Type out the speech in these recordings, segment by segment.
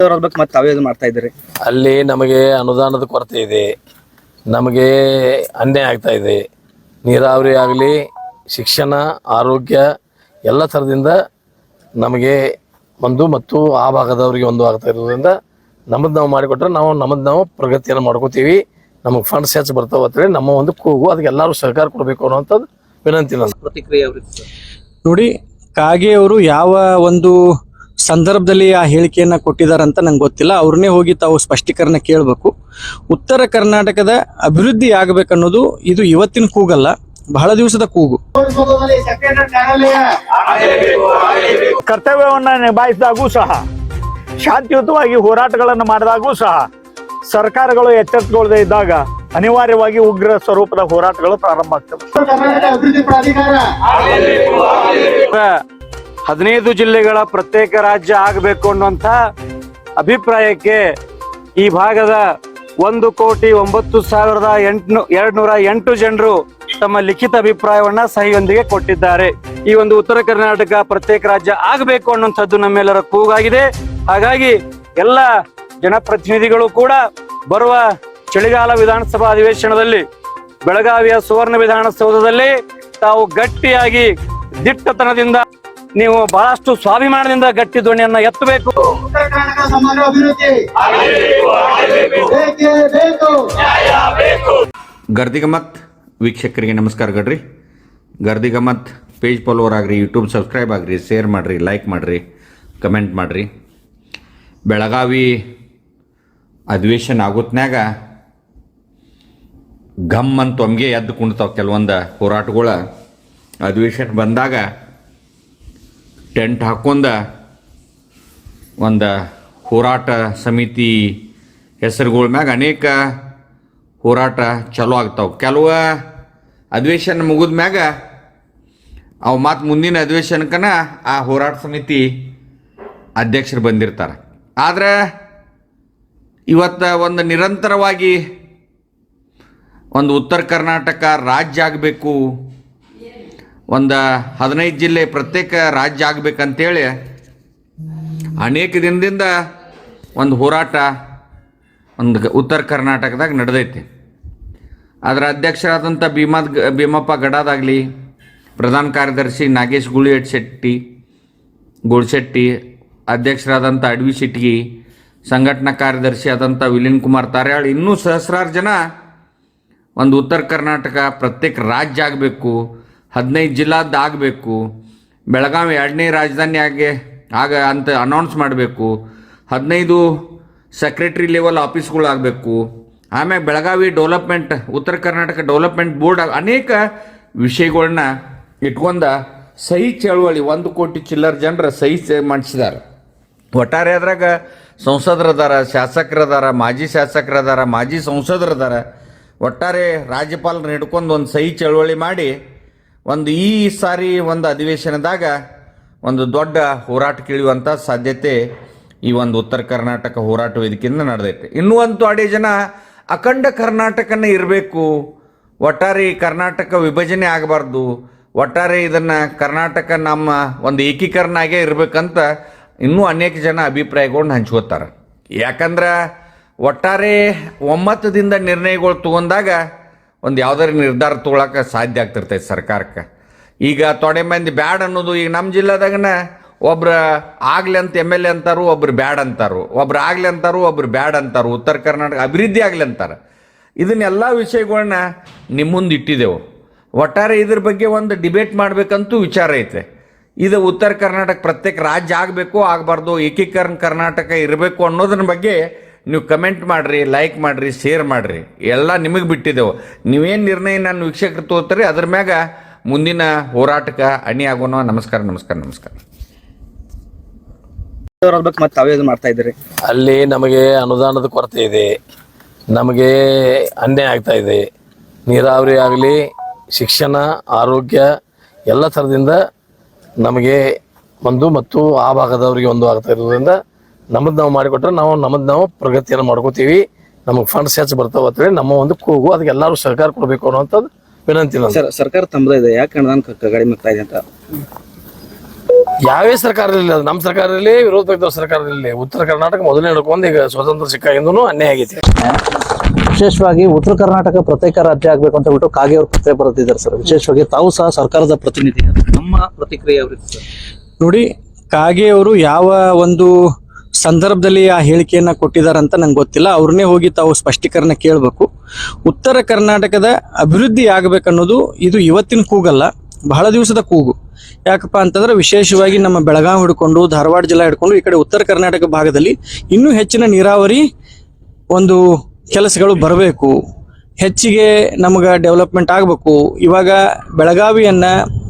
ಬಗ್ಗೆ ಮತ್ತೆ ತಾವೇ ಮಾಡ್ತಾ ಇದ್ದೀರಿ. ಅಲ್ಲಿ ನಮಗೆ ಅನುದಾನದ ಕೊರತೆ ಇದೆ, ನಮಗೆ ಅನ್ಯಾಯ ಆಗ್ತಾ ಇದೆ. ನೀರಾವರಿ ಆಗಲಿ, ಶಿಕ್ಷಣ, ಆರೋಗ್ಯ ಎಲ್ಲ ಥರದಿಂದ ನಮಗೆ ಒಂದು ಮತ್ತು ಆ ಭಾಗದವರಿಗೆ ಒಂದು ಆಗ್ತಾ ಇರೋದ್ರಿಂದ ನಮ್ಮದು ನಾವು ಮಾಡಿಕೊಟ್ರೆ ನಾವು ಪ್ರಗತಿಯನ್ನು ಮಾಡ್ಕೋತೀವಿ. ನಮಗೆ ಫಂಡ್ಸ್ ಹೆಚ್ಚು ಬರ್ತಾವೆ ಅಂತೇಳಿ ನಮ್ಮ ಒಂದು ಕೂಗು. ಅದಕ್ಕೆ ಎಲ್ಲರೂ ಸಹಕಾರ ಕೊಡಬೇಕು ಅನ್ನೋಂಥದ್ದು ವಿನಂತಿ. ನನ್ನ ಪ್ರತಿಕ್ರಿಯೆ ನೋಡಿ, ಕಾಗೆ ಅವರು ಯಾವ ಒಂದು ಸಂದರ್ಭದಲ್ಲಿ ಆ ಹೇಳಿಕೆಯನ್ನ ಕೊಟ್ಟಿದಾರಂತ ನಂಗೆ ಗೊತ್ತಿಲ್ಲ. ಅವ್ರನ್ನೇ ಹೋಗಿ ತಾವು ಸ್ಪಷ್ಟೀಕರಣ ಕೇಳಬೇಕು. ಉತ್ತರ ಕರ್ನಾಟಕದ ಅಭಿವೃದ್ಧಿ ಆಗಬೇಕನ್ನೋದು ಇದು ಇವತ್ತಿನ ಕೂಗಲ್ಲ, ಬಹಳ ದಿವಸದ ಕೂಗು. ಕರ್ತವ್ಯವನ್ನ ನಿಭಾಯಿಸಿದಾಗೂ ಸಹ, ಶಾಂತಿಯುತವಾಗಿ ಹೋರಾಟಗಳನ್ನು ಮಾಡಿದಾಗೂ ಸಹ ಸರ್ಕಾರಗಳು ಎಚ್ಚೆತ್ತುಕೊಳ್ಳದೆ ಇದ್ದಾಗ ಅನಿವಾರ್ಯವಾಗಿ ಉಗ್ರ ಸ್ವರೂಪದ ಹೋರಾಟಗಳು ಪ್ರಾರಂಭ ಆಗ್ತವೆ. 15 ಜಿಲ್ಲೆಗಳ ಪ್ರತ್ಯೇಕ ರಾಜ್ಯ ಆಗಬೇಕು ಅನ್ನುವಂಥ ಅಭಿಪ್ರಾಯಕ್ಕೆ ಈ ಭಾಗದ 1,09,208 ಜನರು ತಮ್ಮ ಲಿಖಿತ ಅಭಿಪ್ರಾಯವನ್ನ ಸಹಿಯೊಂದಿಗೆ ಕೊಟ್ಟಿದ್ದಾರೆ. ಈ ಒಂದು ಉತ್ತರ ಕರ್ನಾಟಕ ಪ್ರತ್ಯೇಕ ರಾಜ್ಯ ಆಗಬೇಕು ಅನ್ನುವಂಥದ್ದು ನಮ್ಮೆಲ್ಲರ ಕೂಗಾಗಿದೆ. ಹಾಗಾಗಿ ಎಲ್ಲ ಜನಪ್ರತಿನಿಧಿಗಳು ಕೂಡ ಬರುವ ಚಳಿಗಾಲ ವಿಧಾನಸಭಾ ಅಧಿವೇಶನದಲ್ಲಿ ಬೆಳಗಾವಿಯ ಸುವರ್ಣ ವಿಧಾನಸೌಧದಲ್ಲಿ ತಾವು ಗಟ್ಟಿಯಾಗಿ ದಿಟ್ಟತನದಿಂದ, ನೀವು ಬಹಳಷ್ಟು ಸ್ವಾಭಿಮಾನದಿಂದ ಗಟ್ಟಿ ಧ್ವನಿಯನ್ನ ಎತ್ತಬೇಕು. ಗರ್ದಿಗಮತ್ ವೀಕ್ಷಕರಿಗೆ ನಮಸ್ಕಾರ ಗಡ್ರಿ. ಗರ್ದಿಗಮತ್ ಪೇಜ್ ಫಾಲೋವರ್ ಆಗ್ರಿ, ಯೂಟ್ಯೂಬ್ ಸಬ್ಸ್ಕ್ರೈಬ್ ಆಗ್ರಿ, ಶೇರ್ ಮಾಡಿರಿ, ಲೈಕ್ ಮಾಡಿರಿ, ಕಮೆಂಟ್ ಮಾಡಿರಿ. ಬೆಳಗಾವಿ ಅಧಿವೇಶನ ಆಗುತ್ನ್ಯಾಗ ಘಮ್ ಅಂತ ಒಮ್ಗೆ ಎದ್ದು ಕುಣ್ತಾವೆ ಕೆಲವೊಂದು ಹೋರಾಟಗಳ. ಅಧಿವೇಶನ ಬಂದಾಗ ಟೆಂಟ್ ಹಾಕೊಂಡ ಒಂದು ಹೋರಾಟ ಸಮಿತಿ ಹೆಸರುಗಳ ಮ್ಯಾಗ ಅನೇಕ ಹೋರಾಟ ಚಲೋ ಆಗ್ತಾವೆ. ಕೆಲವು ಅಧಿವೇಶನ ಮುಗಿದ ಮ್ಯಾಗ ಅವು ಮತ್ತು ಮುಂದಿನ ಅಧಿವೇಶನಕ್ಕನ ಆ ಹೋರಾಟ ಸಮಿತಿ ಅಧ್ಯಕ್ಷರು ಬಂದಿರ್ತಾರೆ. ಆದರೆ ಇವತ್ತು ಒಂದು ನಿರಂತರವಾಗಿ ಒಂದು ಉತ್ತರ ಕರ್ನಾಟಕ ರಾಜ್ಯ ಆಗಬೇಕು, ಒಂದು 15 ಜಿಲ್ಲೆ ಪ್ರತ್ಯೇಕ ರಾಜ್ಯ ಆಗಬೇಕಂತೇಳಿ ಅನೇಕ ದಿನದಿಂದ ಒಂದು ಹೋರಾಟ ಒಂದು ಉತ್ತರ ಕರ್ನಾಟಕದಾಗ ನಡೆದೈತಿ. ಅದರ ಅಧ್ಯಕ್ಷರಾದಂಥ ಭೀಮಪ್ಪ ಗಡಾದಾಗಲಿ, ಪ್ರಧಾನ ಕಾರ್ಯದರ್ಶಿ ನಾಗೇಶ್ ಗೋಳ್ಶೆಟ್ಟಿ, ಅಧ್ಯಕ್ಷರಾದಂಥ ಅಡವಿ ಸಿಟ್ಗಿ, ಸಂಘಟನಾ ಕಾರ್ಯದರ್ಶಿ ಆದಂಥ ವಿಲಿನ್ ಕುಮಾರ್ ತಾರ್ಯಾಳ್, ಇನ್ನೂ ಸಹಸ್ರಾರು ಜನ ಒಂದು ಉತ್ತರ ಕರ್ನಾಟಕ ಪ್ರತ್ಯೇಕ ರಾಜ್ಯ ಆಗಬೇಕು, 15 ಜಿಲ್ಲಾದ್ದು ಆಗಬೇಕು, ಬೆಳಗಾವಿ 2ನೇ ರಾಜಧಾನಿ ಅಂತ ಅನೌನ್ಸ್ ಮಾಡಬೇಕು, 15 ಸೆಕ್ರೆಟರಿ ಲೆವೆಲ್ ಆಫೀಸ್ಗಳು ಆಗಬೇಕು, ಆಮೇಲೆ ಬೆಳಗಾವಿ ಡೆವಲಪ್ಮೆಂಟ್, ಉತ್ತರ ಕರ್ನಾಟಕ ಡೆವಲಪ್ಮೆಂಟ್ ಬೋರ್ಡ್, ಅನೇಕ ವಿಷಯಗಳನ್ನ ಇಟ್ಕೊಂಡ ಸಹಿ ಚಳವಳಿ 1 ಕೋಟಿ ಚಿಲ್ಲರ್ ಜನರ ಸಹಿ ಮಾಡಿಸಿದ್ದಾರೆ. ಒಟ್ಟಾರೆ ಅದ್ರಾಗ ಸಂಸದರದಾರ, ಶಾಸಕರದಾರ, ಮಾಜಿ ಶಾಸಕರದಾರ, ಮಾಜಿ ಸಂಸದರದಾರ. ಒಟ್ಟಾರೆ ರಾಜ್ಯಪಾಲರು ಹಿಡ್ಕೊಂಡು ಒಂದು ಸಹಿ ಚಳವಳಿ ಮಾಡಿ ಈ ಸಾರಿ ಒಂದು ಅಧಿವೇಶನದಾಗ ಒಂದು ದೊಡ್ಡ ಹೋರಾಟ ಕೇಳುವಂಥ ಸಾಧ್ಯತೆ ಈ ಒಂದು ಉತ್ತರ ಕರ್ನಾಟಕ ಹೋರಾಟ ವೇದಿಕೆಯಿಂದ ನಡೆದೈತೆ. ಇನ್ನೂ ಒಂದು ಅಡೇ ಜನ ಅಖಂಡ ಕರ್ನಾಟಕನೇ ಇರಬೇಕು, ಒಟ್ಟಾರೆ ಕರ್ನಾಟಕ ವಿಭಜನೆ ಆಗಬಾರ್ದು, ಒಟ್ಟಾರೆ ಇದನ್ನು ಕರ್ನಾಟಕ ನಮ್ಮ ಒಂದು ಏಕೀಕರಣ ಆಗೇ ಇರಬೇಕಂತ ಇನ್ನೂ ಅನೇಕ ಜನ ಅಭಿಪ್ರಾಯಗಳನ್ನ ಹಂಚ್ಕೋತಾರೆ. ಯಾಕಂದ್ರೆ ಒಟ್ಟಾರೆ ಒಮ್ಮತದಿಂದ ನಿರ್ಣಯಗಳು ತೊಗೊಂಡಾಗ ಒಂದು ಯಾವುದಾರ ನಿರ್ಧಾರ ತೊಗೊಳಕ್ಕೆ ಸಾಧ್ಯ ಆಗ್ತಿರ್ತೈತೆ ಸರ್ಕಾರಕ್ಕೆ. ಈಗ ತೊಡೆ ಮಂದಿ ಬ್ಯಾಡ್ ಅನ್ನೋದು, ಈಗ ನಮ್ಮ ಜಿಲ್ಲೆದಾಗನ ಒಬ್ರು ಆಗಲಿ ಅಂತ MLA ಅಂತಾರು, ಒಬ್ರು ಬ್ಯಾಡ್ ಅಂತಾರು, ಒಬ್ರು ಆಗಲಿ ಅಂತಾರು, ಒಬ್ರು ಬ್ಯಾಡ್ ಅಂತಾರು. ಉತ್ತರ ಕರ್ನಾಟಕ ಅಭಿವೃದ್ಧಿ ಆಗಲಿ ಅಂತಾರೆ. ಇದನ್ನೆಲ್ಲ ವಿಷಯಗಳನ್ನ ನಿಮ್ಮ ಮುಂದೆ ಇಟ್ಟಿದ್ದೆವು. ಒಟ್ಟಾರೆ ಇದ್ರ ಬಗ್ಗೆ ಒಂದು ಡಿಬೇಟ್ ಮಾಡಬೇಕಂತೂ ವಿಚಾರ ಐತೆ. ಇದು ಉತ್ತರ ಕರ್ನಾಟಕ ಪ್ರತ್ಯೇಕ ರಾಜ್ಯ ಆಗಬೇಕು, ಆಗಬಾರ್ದು, ಏಕೀಕರಣ ಕರ್ನಾಟಕ ಇರಬೇಕು ಅನ್ನೋದ್ರ ಬಗ್ಗೆ ನೀವು ಕಮೆಂಟ್ ಮಾಡಿರಿ, ಲೈಕ್ ಮಾಡಿರಿ, ಶೇರ್ ಮಾಡಿರಿ. ಎಲ್ಲ ನಿಮಗೆ ಬಿಟ್ಟಿದ್ದೆವು. ನೀವೇನು ನಿರ್ಣಯ ನನ್ನ ವೀಕ್ಷಕರು ತೋರ್ತಾರೆ ಅದ್ರ ಮ್ಯಾಗ ಮುಂದಿನ ಹೋರಾಟಕ್ಕೆ ಅಣಿ ಆಗೋಣ. ನಮಸ್ಕಾರ. ಬಗ್ಗೆ ಮತ್ತೆ ತಾವೇ ಮಾಡ್ತಾ ಇದ್ದೀರಿ. ಅಲ್ಲಿ ನಮಗೆ ಅನುದಾನದ ಕೊರತೆ ಇದೆ, ನಮಗೆ ಅನ್ಯಾಯ ಆಗ್ತಾ ಇದೆ. ನೀರಾವರಿ ಆಗಲಿ, ಶಿಕ್ಷಣ, ಆರೋಗ್ಯ ಎಲ್ಲ ಥರದಿಂದ ನಮಗೆ ಒಂದು ಮತ್ತು ಆ ಭಾಗದವರಿಗೆ ಒಂದು ಆಗ್ತಾ ಇರೋದ್ರಿಂದ ನಮ್ಮದು ನಾವು ಮಾಡಿಕೊಟ್ರೆ ನಾವು ಪ್ರಗತಿಯನ್ನು ಮಾಡ್ಕೋತೀವಿ. ನಮಗೆ ಫಂಡ್ಸ್ ಹೆಚ್ಚು ಬರ್ತಾವೆ ಅಂತೇಳಿ ನಮ್ಮ ಒಂದು ಕೂಗು. ಅದಕ್ಕೆ ಎಲ್ಲರೂ ಸಹಕಾರ ಕೊಡಬೇಕು ಅನ್ನೋಂಥದ್ದು ವಿನಂತಿ. ಸರ್ಕಾರ ತಮ್ಮದೇ ಇದೆ, ಯಾಕೆ ಅನುದಾನ ಕಡಿಮೆ ಆಗ್ತಾ ಇದೆ ಅಂತ ಯಾವೇ ಸರ್ಕಾರ ಇರಲಿಲ್ಲ, ಅದು ನಮ್ಮ ಸರ್ಕಾರ ಇರಲಿ, ವಿರೋಧ ಪಕ್ಷದ ಸರ್ಕಾರ ಇರಲಿ, ಉತ್ತರ ಕರ್ನಾಟಕ ಮೊದಲನೇ ಹಿಡ್ಕೊಂಡು ಈಗ ಸ್ವತಂತ್ರ ಸಿಕ್ಕಾಗಿಂದೂ ಅನ್ಯಾಯ ಆಗೈತಿ. ವಿಶೇಷವಾಗಿ ಉತ್ತರ ಕರ್ನಾಟಕ ಪ್ರತ್ಯೇಕ ರಾಜ್ಯ ಆಗ್ಬೇಕು ಅಂತ ಬಿಟ್ಟು ಕಾಗೆ ಅವರು ಪತ್ರ ಬರೆದಿದ್ದಾರೆ ಸರ್. ವಿಶೇಷವಾಗಿ ತಾವು ಸಹ ಸರ್ಕಾರದ ಪ್ರತಿನಿಧಿ, ನಮ್ಮ ಪ್ರತಿಕ್ರಿಯೆ ಯಾವ ರೀತಿ ಸರ್? ನೋಡಿ, ಕಾಗೆ ಅವರು ಯಾವ ಒಂದು ಸಂದರ್ಭದಲ್ಲಿ ಆ ಹೇಳಿಕೆಯನ್ನ ಕೊಟ್ಟಿದಾರಂತ ನಂಗೆ ಗೊತ್ತಿಲ್ಲ. ಅವ್ರನ್ನೇ ಹೋಗಿ ತಾವು ಸ್ಪಷ್ಟೀಕರಣ ಕೇಳಬೇಕು. ಉತ್ತರ ಕರ್ನಾಟಕದ ಅಭಿವೃದ್ಧಿ ಆಗ್ಬೇಕನ್ನೋದು ಇದು ಇವತ್ತಿನ ಕೂಗಲ್ಲ, ಬಹಳ ದಿವಸದ ಕೂಗು. ಯಾಕಪ್ಪ ಅಂತಂದ್ರೆ ವಿಶೇಷವಾಗಿ ನಮ್ಮ ಬೆಳಗಾವಿ ಹಿಡ್ಕೊಂಡು ಧಾರವಾಡ ಜಿಲ್ಲಾ ಹಿಡ್ಕೊಂಡು ಈ ಕಡೆ ಉತ್ತರ ಕರ್ನಾಟಕ ಭಾಗದಲ್ಲಿ ಇನ್ನೂ ಹೆಚ್ಚಿನ ನೀರಾವರಿ ಒಂದು ಕೆಲಸಗಳು ಬರಬೇಕು, ಹೆಚ್ಚಿಗೆ ನಮಗೆ ಡೆವಲಪ್ಮೆಂಟ್ ಆಗಬೇಕು. ಇವಾಗ ಬೆಳಗಾವಿಯನ್ನ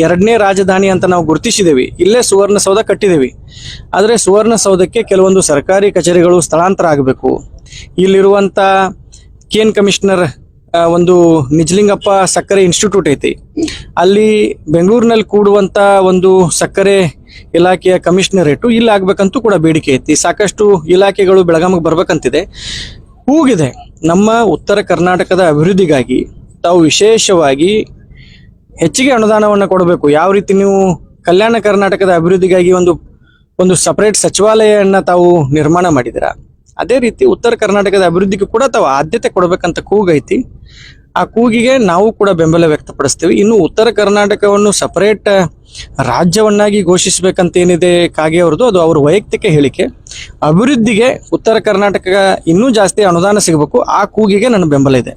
2ನೇ ರಾಜಧಾನಿ ಅಂತ ನಾವು ಗುರುತಿಸಿದ್ದೇವೆ, ಇಲ್ಲೇ ಸುವರ್ಣಸೌಧ ಕಟ್ಟಿದ್ದೇವೆ. ಆದರೆ ಸುವರ್ಣಸೌಧಕ್ಕೆ ಕೆಲವೊಂದು ಸರ್ಕಾರಿ ಕಚೇರಿಗಳು ಸ್ಥಳಾಂತರ ಆಗಬೇಕು. ಇಲ್ಲಿರುವಂಥ ಕೇನ್ ಕಮಿಷನರ್ ಒಂದು ನಿಜಲಿಂಗಪ್ಪ ಸಕ್ಕರೆ ಇನ್ಸ್ಟಿಟ್ಯೂಟ್ ಐತಿ, ಅಲ್ಲಿ ಬೆಂಗಳೂರಿನಲ್ಲಿ ಕೂಡುವಂಥ ಒಂದು ಸಕ್ಕರೆ ಇಲಾಖೆಯ ಕಮಿಷನರೇಟು ಇಲ್ಲಿ ಆಗ್ಬೇಕಂತೂ ಕೂಡ ಬೇಡಿಕೆ ಐತಿ. ಸಾಕಷ್ಟು ಇಲಾಖೆಗಳು ಬೆಳಗಾವಿಗೆ ಬರ್ಬೇಕಂತಿದೆ, ಕೂಗಿದೆ. ನಮ್ಮ ಉತ್ತರ ಕರ್ನಾಟಕದ ಅಭಿವೃದ್ಧಿಗಾಗಿ ತಾವು ವಿಶೇಷವಾಗಿ ಹೆಚ್ಚಿಗೆ ಅನುದಾನವನ್ನು ಕೊಡಬೇಕು. ಯಾವ ರೀತಿ ನೀವು ಕಲ್ಯಾಣ ಕರ್ನಾಟಕದ ಅಭಿವೃದ್ಧಿಗಾಗಿ ಒಂದು ಸಪರೇಟ್ ಸಚಿವಾಲಯವನ್ನು ತಾವು ನಿರ್ಮಾಣ ಮಾಡಿದ್ದೀರಾ, ಅದೇ ರೀತಿ ಉತ್ತರ ಕರ್ನಾಟಕದ ಅಭಿವೃದ್ಧಿಗೂ ಕೂಡ ತಾವು ಆದ್ಯತೆ ಕೊಡಬೇಕಂತ ಕೂಗೈತಿ. ಆ ಕೂಗಿಗೆ ನಾವು ಕೂಡ ಬೆಂಬಲ ವ್ಯಕ್ತಪಡಿಸ್ತೀವಿ. ಇನ್ನು ಉತ್ತರ ಕರ್ನಾಟಕವನ್ನು ಸಪರೇಟ್ ರಾಜ್ಯವನ್ನಾಗಿ ಘೋಷಿಸಬೇಕಂತ ಏನಿದೆ ಕಾಗೆ ಅವ್ರದ್ದು, ಅದು ಅವ್ರ ವೈಯಕ್ತಿಕ ಹೇಳಿಕೆ. ಅಭಿವೃದ್ಧಿಗೆ ಉತ್ತರ ಕರ್ನಾಟಕ ಇನ್ನೂ ಜಾಸ್ತಿ ಅನುದಾನ ಸಿಗಬೇಕು, ಆ ಕೂಗಿಗೆ ನನ್ನ ಬೆಂಬಲ ಇದೆ.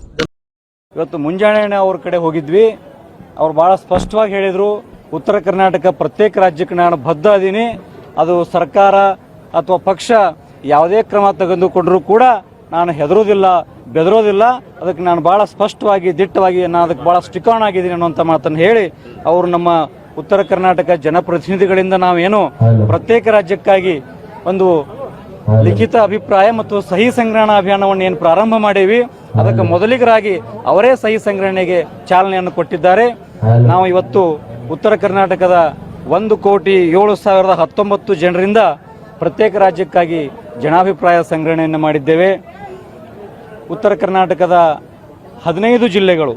ಇವತ್ತು ಮುಂಜಾನೆ ಅವ್ರ ಕಡೆ ಹೋಗಿದ್ವಿ, ಅವ್ರು ಭಾಳ ಸ್ಪಷ್ಟವಾಗಿ ಹೇಳಿದರು, ಉತ್ತರ ಕರ್ನಾಟಕ ಪ್ರತ್ಯೇಕ ರಾಜ್ಯಕ್ಕೆ ನಾನು ಬದ್ಧ ಅದೀನಿ. ಅದು ಸರ್ಕಾರ ಅಥವಾ ಪಕ್ಷ ಯಾವುದೇ ಕ್ರಮ ತೆಗೆದುಕೊಂಡರೂ ಕೂಡ ನಾನು ಹೆದರೋದಿಲ್ಲ, ಬೆದರೋದಿಲ್ಲ. ಅದಕ್ಕೆ ನಾನು ಭಾಳ ಸ್ಪಷ್ಟವಾಗಿ ದಿಟ್ಟವಾಗಿ ನಾನು ಅದಕ್ಕೆ ಭಾಳ ಸ್ಟಿಕ್ ಆನ್ ಆಗಿದ್ದೀನಿ ಅನ್ನುವಂಥ ಮಾತನ್ನು ಹೇಳಿ ಅವರು ನಮ್ಮ ಉತ್ತರ ಕರ್ನಾಟಕ ಜನಪ್ರತಿನಿಧಿಗಳಿಂದ ನಾವೇನು ಪ್ರತ್ಯೇಕ ರಾಜ್ಯಕ್ಕಾಗಿ ಒಂದು ಲಿಖಿತ ಅಭಿಪ್ರಾಯ ಮತ್ತು ಸಹಿ ಸಂಗ್ರಹಣಾ ಅಭಿಯಾನವನ್ನು ಏನು ಪ್ರಾರಂಭ ಮಾಡೀವಿ, ಅದಕ್ಕೆ ಮೊದಲಿಗರಾಗಿ ಅವರೇ ಸಹಿ ಸಂಗ್ರಹಣೆಗೆ ಚಾಲನೆಯನ್ನು ಕೊಟ್ಟಿದ್ದಾರೆ. ನಾವು ಇವತ್ತು ಉತ್ತರ ಕರ್ನಾಟಕದ 1,07,019 ಜನರಿಂದ ಪ್ರತ್ಯೇಕ ರಾಜ್ಯಕ್ಕಾಗಿ ಜನಾಭಿಪ್ರಾಯ ಸಂಗ್ರಹಣೆಯನ್ನು ಮಾಡಿದ್ದೇವೆ. ಉತ್ತರ ಕರ್ನಾಟಕದ 15 ಜಿಲ್ಲೆಗಳು,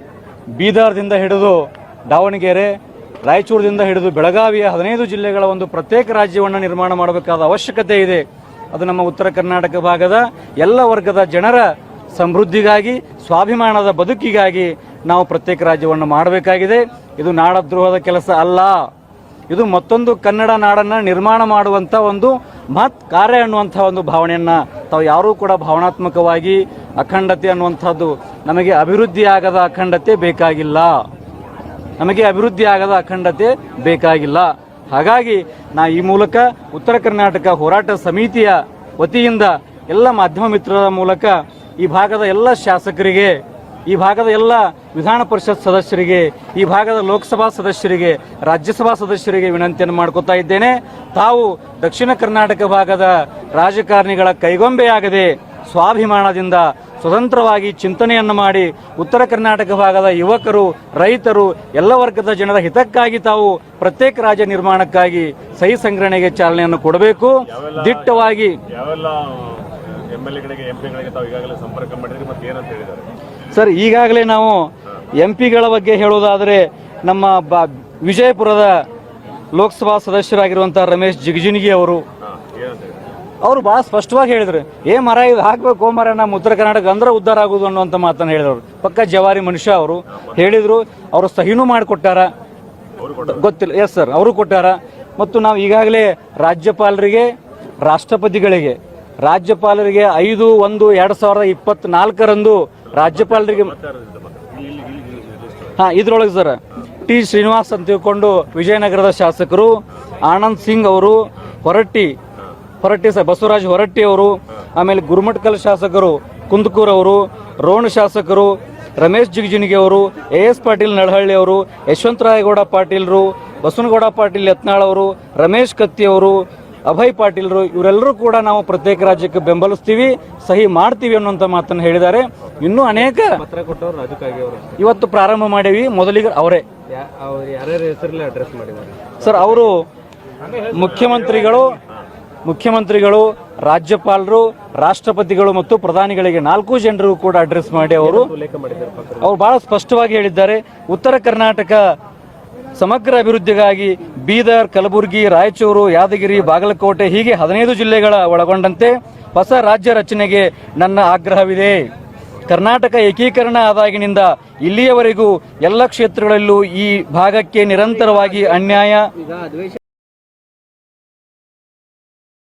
ಬೀದರ್ದಿಂದ ಹಿಡಿದು ದಾವಣಗೆರೆ, ರಾಯಚೂರದಿಂದ ಹಿಡಿದು ಬೆಳಗಾವಿಯ 15 ಜಿಲ್ಲೆಗಳ ಒಂದು ಪ್ರತ್ಯೇಕ ರಾಜ್ಯವನ್ನು ನಿರ್ಮಾಣ ಮಾಡಬೇಕಾದ ಅವಶ್ಯಕತೆ ಇದೆ. ಅದು ನಮ್ಮ ಉತ್ತರ ಕರ್ನಾಟಕ ಭಾಗದ ಎಲ್ಲ ವರ್ಗದ ಜನರ ಸಮೃದ್ಧಿಗಾಗಿ, ಸ್ವಾಭಿಮಾನದ ಬದುಕಿಗಾಗಿ ನಾವು ಪ್ರತ್ಯೇಕ ರಾಜ್ಯವನ್ನು ಮಾಡಬೇಕಾಗಿದೆ. ಇದು ನಾಡದ್ರೋಹದ ಕೆಲಸ ಅಲ್ಲ, ಇದು ಮತ್ತೊಂದು ಕನ್ನಡ ನಾಡನ್ನು ನಿರ್ಮಾಣ ಮಾಡುವಂಥ ಒಂದು ಮಹತ್ ಕಾರ್ಯ ಅನ್ನುವಂಥ ಒಂದು ಭಾವನೆಯನ್ನು ತಾವು ಯಾರೂ ಕೂಡ ಭಾವನಾತ್ಮಕವಾಗಿ ಅಖಂಡತೆ ಅನ್ನುವಂಥದ್ದು, ನಮಗೆ ಅಭಿವೃದ್ಧಿ ಆಗದ ಅಖಂಡತೆ ಬೇಕಾಗಿಲ್ಲ, ನಮಗೆ ಅಭಿವೃದ್ಧಿ ಆಗದ ಅಖಂಡತೆ ಬೇಕಾಗಿಲ್ಲ. ಹಾಗಾಗಿ ಈ ಮೂಲಕ ಉತ್ತರ ಕರ್ನಾಟಕ ಹೋರಾಟ ಸಮಿತಿಯ ವತಿಯಿಂದ ಎಲ್ಲ ಮಾಧ್ಯಮ ಮಿತ್ರರ ಮೂಲಕ ಈ ಭಾಗದ ಎಲ್ಲ ಶಾಸಕರಿಗೆ, ಈ ಭಾಗದ ಎಲ್ಲ ವಿಧಾನ ಪರಿಷತ್ ಸದಸ್ಯರಿಗೆ, ಈ ಭಾಗದ ಲೋಕಸಭಾ ಸದಸ್ಯರಿಗೆ, ರಾಜ್ಯಸಭಾ ಸದಸ್ಯರಿಗೆ ವಿನಂತಿಯನ್ನು ಮಾಡ್ಕೋತಾ ಇದ್ದೇನೆ. ತಾವು ದಕ್ಷಿಣ ಕರ್ನಾಟಕ ಭಾಗದ ರಾಜಕಾರಣಿಗಳ ಕೈಗೊಂಬೆಯಾಗದೆ ಸ್ವಾಭಿಮಾನದಿಂದ ಸ್ವತಂತ್ರವಾಗಿ ಚಿಂತನೆಯನ್ನು ಮಾಡಿ ಉತ್ತರ ಕರ್ನಾಟಕ ಭಾಗದ ಯುವಕರು, ರೈತರು, ಎಲ್ಲ ವರ್ಗದ ಜನರ ಹಿತಕ್ಕಾಗಿ ತಾವು ಪ್ರತ್ಯೇಕ ರಾಜ್ಯ ನಿರ್ಮಾಣಕ್ಕಾಗಿ ಸಹಿ ಸಂಗ್ರಹಣೆಗೆ ಚಾಲನೆಯನ್ನು ಕೊಡಬೇಕು. ದಿಟ್ಟವಾಗಿ ಸರ್, ಈಗಾಗಲೇ ನಾವು ಎಂಪಿಗಳ ಬಗ್ಗೆ ಹೇಳೋದಾದರೆ ನಮ್ಮ ವಿಜಯಪುರದ ಲೋಕಸಭಾ ಸದಸ್ಯರಾಗಿರುವಂಥ ರಮೇಶ್ ಜಿಗಜಿಣಗಿ ಅವರು ಭಾಳ ಸ್ಪಷ್ಟವಾಗಿ ಹೇಳಿದ್ರು, ಮರ ಇದು ಹಾಕಬೇಕು ಮರ, ನಮ್ಮ ಉತ್ತರ ಕರ್ನಾಟಕ ಅಂದ್ರೆ ಉದ್ಧಾರ ಆಗೋದು ಅನ್ನುವಂಥ ಮಾತನ್ನು ಹೇಳಿದವರು. ಪಕ್ಕ ಜವಾರಿ ಮನುಷ್ಯ ಅವರು ಹೇಳಿದರು. ಅವರು ಸಹಿನೂ ಮಾಡಿಕೊಟ್ಟಾರ, ಗೊತ್ತಿಲ್ಲ. ಎಸ್ ಸರ್, ಅವರು ಕೊಟ್ಟಾರ. ಮತ್ತು ನಾವು ಈಗಾಗಲೇ ರಾಜ್ಯಪಾಲರಿಗೆ, ರಾಷ್ಟ್ರಪತಿಗಳಿಗೆ, ರಾಜ್ಯಪಾಲರಿಗೆ 5/1/2024 ರಾಜ್ಯಪಾಲರಿಗೆ ಇದ್ರೊಳಗೆ ಸರ್ ಟಿ ಶ್ರೀನಿವಾಸ್ ಅಂತ ತಿಳ್ಕೊಂಡು ವಿಜಯನಗರದ ಶಾಸಕರು, ಆನಂದ್ ಸಿಂಗ್ ಅವರು, ಹೊರಟ್ಟಿ ಸರ್ ಬಸವರಾಜ್ ಹೊರಟ್ಟಿ ಅವರು, ಆಮೇಲೆ ಗುರುಮಟ್ಕಲ್ ಶಾಸಕರು ಕುಂದಕೂರ್ ಅವರು, ರೋಣ ಶಾಸಕರು ರಮೇಶ್ ಜಿಗಜಿಣಗಿ ಅವರು, AS ಪಾಟೀಲ್ ನಳಹಳ್ಳಿ ಅವರು, ಯಶವಂತರಾಯಗೌಡ ಪಾಟೀಲ್ರು, ಬಸವನಗೌಡ ಪಾಟೀಲ್ ಯತ್ನಾಳ್ ಅವರು, ರಮೇಶ್ ಕತ್ತಿ ಅವರು, ಅಭಯ್ ಪಾಟೀಲ್ರು, ಇವರೆಲ್ಲರೂ ಕೂಡ ನಾವು ಪ್ರತ್ಯೇಕ ರಾಜ್ಯಕ್ಕೆ ಬೆಂಬಲಿಸ್ತೀವಿ, ಸಹಿ ಮಾಡ್ತೀವಿ ಅನ್ನುವಂಥ ಮಾತನ್ನು ಹೇಳಿದ್ದಾರೆ. ಇನ್ನೂ ಅನೇಕ ಪತ್ರ ಕೊಟ್ಟವರು ಇವತ್ತು ಪ್ರಾರಂಭ ಮಾಡೀವಿ. ಮೊದಲಿಗೆ ಅವರೇ ಯಾರ್ಯಾರ ಹೆಸರಲ್ಲಿ ಅಡ್ರೆಸ್ ಮಾಡಿದ್ದಾರೆ ಸರ್. ಅವರು ಮುಖ್ಯಮಂತ್ರಿಗಳು, ರಾಜ್ಯಪಾಲರು, ರಾಷ್ಟ್ರಪತಿಗಳು ಮತ್ತು ಪ್ರಧಾನಿಗಳಿಗೆ 4 ಜನರು ಕೂಡ ಅಡ್ರೆಸ್ ಮಾಡಿ ಅವರು ಬಹಳ ಸ್ಪಷ್ಟವಾಗಿ ಹೇಳಿದ್ದಾರೆ. ಉತ್ತರ ಕರ್ನಾಟಕ ಸಮಗ್ರ ಅಭಿವೃದ್ಧಿಗಾಗಿ ಬೀದರ್, ಕಲಬುರಗಿ, ರಾಯಚೂರು, ಯಾದಗಿರಿ, ಬಾಗಲಕೋಟೆ ಹೀಗೆ 15 ಜಿಲ್ಲೆಗಳ ಒಳಗೊಂಡಂತೆ ಹೊಸ ರಾಜ್ಯ ರಚನೆಗೆ ನನ್ನ ಆಗ್ರಹವಿದೆ. ಕರ್ನಾಟಕ ಏಕೀಕರಣ ಆದಾಗಿನಿಂದ ಇಲ್ಲಿಯವರೆಗೂ ಎಲ್ಲ ಕ್ಷೇತ್ರಗಳಲ್ಲೂ ಈ ಭಾಗಕ್ಕೆ ನಿರಂತರವಾಗಿ ಅನ್ಯಾಯ